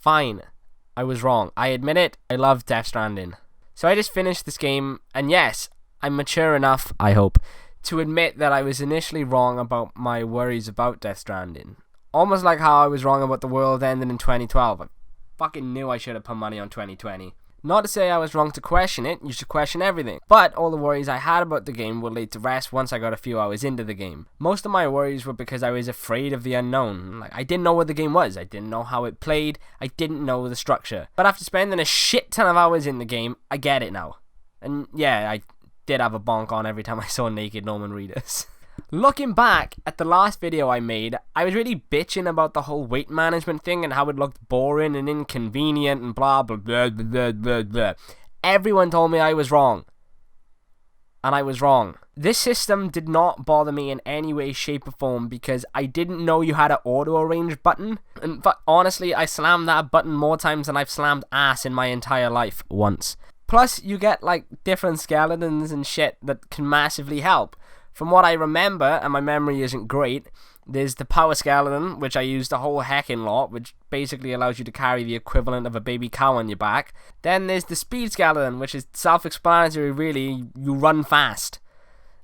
Fine, I was wrong. I admit it, I love Death Stranding. So I just finished this game, and yes, I'm mature enough, I hope, to admit that I was initially wrong about my worries about Death Stranding. Almost like how I was wrong about the world ending in 2012. I fucking knew I should have put money on 2020. Not to say I was wrong to question it, you should question everything. But all the worries I had about the game were laid to rest once I got a few hours into the game. Most of my worries were because I was afraid of the unknown. Like, I didn't know what the game was, I didn't know how it played, I didn't know the structure. But after spending a shit ton of hours in the game, I get it now. And yeah, I did have a bonk on every time I saw naked Norman Reedus. Looking back at the last video I made, I was really bitching about the whole weight management thing and how it looked boring and inconvenient and blah blah blah blah blah blah. Everyone told me I was wrong. And I was wrong. This system did not bother me in any way, shape or form because I didn't know you had an auto arrange button. But honestly, I slammed that button more times than I've slammed ass in my entire life once. Plus, you get like different skeletons and shit that can massively help. From what I remember, and my memory isn't great, there's the power skeleton, which I used a whole heckin' lot, which basically allows you to carry the equivalent of a baby cow on your back. Then there's the speed skeleton, which is self-explanatory really, you run fast.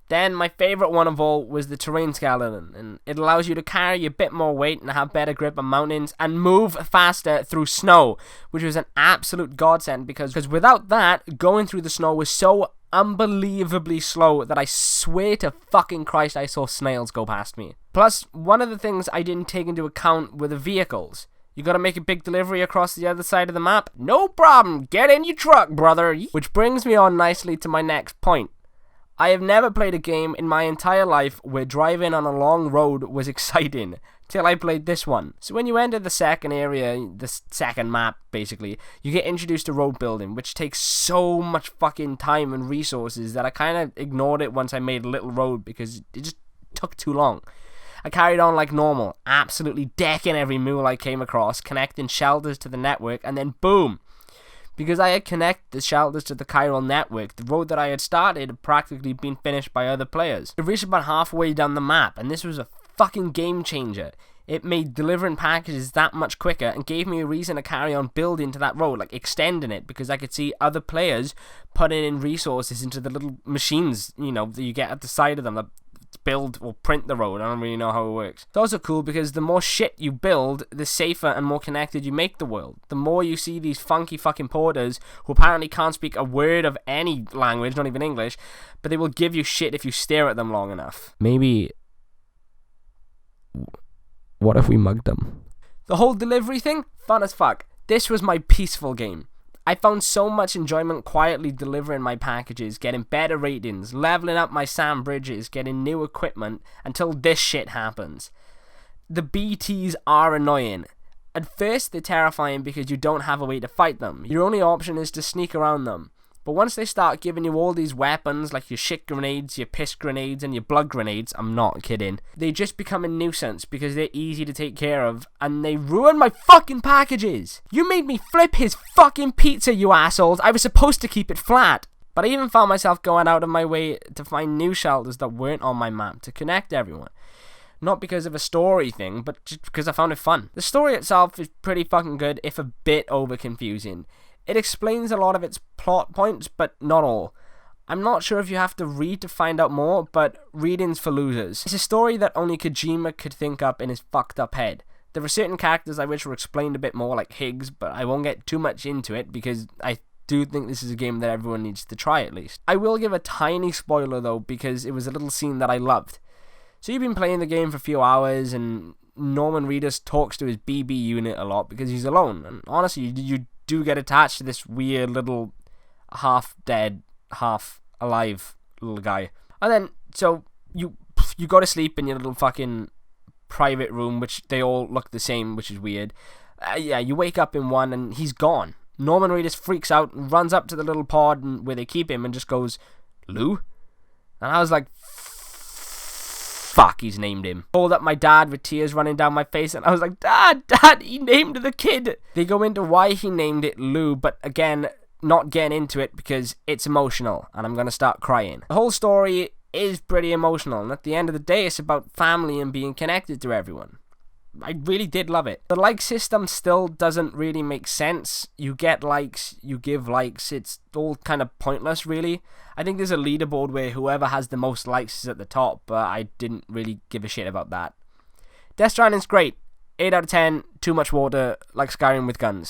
Then my favourite one of all was the terrain skeleton, and it allows you to carry a bit more weight and have better grip on mountains and move faster through snow, which was an absolute godsend because without that, going through the snow was so unbelievably slow that I swear to fucking Christ I saw snails go past me. Plus, one of the things I didn't take into account were the vehicles. You gotta make a big delivery across the other side of the map? No problem, get in your truck, brother. Which brings me on nicely to my next point. I have never played a game in my entire life where driving on a long road was exciting, till I played this one. So when you enter the second area, the second map basically, you get introduced to road building, which takes so much fucking time and resources that I kind of ignored it once I made a little road because it just took too long. I carried on like normal, absolutely decking every mule I came across, connecting shelters to the network, and then boom! Because I had connected the shelters to the chiral network, the road that I had started had practically been finished by other players. I reached about halfway down the map, and this was a fucking game changer. It made delivering packages that much quicker and gave me a reason to carry on building to that road, like extending it, because I could see other players putting in resources into the little machines, you know, that you get at the side of them that build or print the road. I don't really know how it works. It's also cool because the more shit you build, the safer and more connected you make the world. The more you see these funky fucking porters who apparently can't speak a word of any language, not even English, but they will give you shit if you stare at them long enough. Maybe... what if we mugged them? The whole delivery thing? Fun as fuck. This was my peaceful game. I found so much enjoyment quietly delivering my packages, getting better ratings, leveling up my sand bridges, getting new equipment, until this shit happens. The BTs are annoying. At first they're terrifying because you don't have a way to fight them. Your only option is to sneak around them. But once they start giving you all these weapons like your shit grenades, your piss grenades and your blood grenades, I'm not kidding, they just become a nuisance because they're easy to take care of and they ruin my fucking packages. You made me flip his fucking pizza, you assholes. I was supposed to keep it flat. But I even found myself going out of my way to find new shelters that weren't on my map to connect everyone. Not because of a story thing, but just because I found it fun. The story itself is pretty fucking good, if a bit over confusing. It explains a lot of its plot points, but not all. I'm not sure if you have to read to find out more, but reading's for losers. It's a story that only Kojima could think up in his fucked up head. There are certain characters I wish were explained a bit more, like Higgs, but I won't get too much into it because I do think this is a game that everyone needs to try at least. I will give a tiny spoiler though, because it was a little scene that I loved. So you've been playing the game for a few hours, and Norman Reedus talks to his BB unit a lot because he's alone, and honestly, you do get attached to this weird little half-dead, half-alive little guy. And then, so, you go to sleep in your little fucking private room, which they all look the same, which is weird. Yeah, you wake up in one, and he's gone. Norman Reedus freaks out and runs up to the little pod where they keep him and just goes, "Lou?" And I was like, fuck, he's named him. Called up my dad with tears running down my face, and I was like, Dad, he named the kid. They go into why he named it Lou, but again, not getting into it because it's emotional, and I'm gonna start crying. The whole story is pretty emotional, and at the end of the day, it's about family and being connected to everyone. I really did love it. The like system still doesn't really make sense. You get likes, you give likes, it's all kind of pointless, really. I think there's a leaderboard where whoever has the most likes is at the top, but I didn't really give a shit about that. Death Stranding's great. 8 out of 10, too much water, like Skyrim with guns.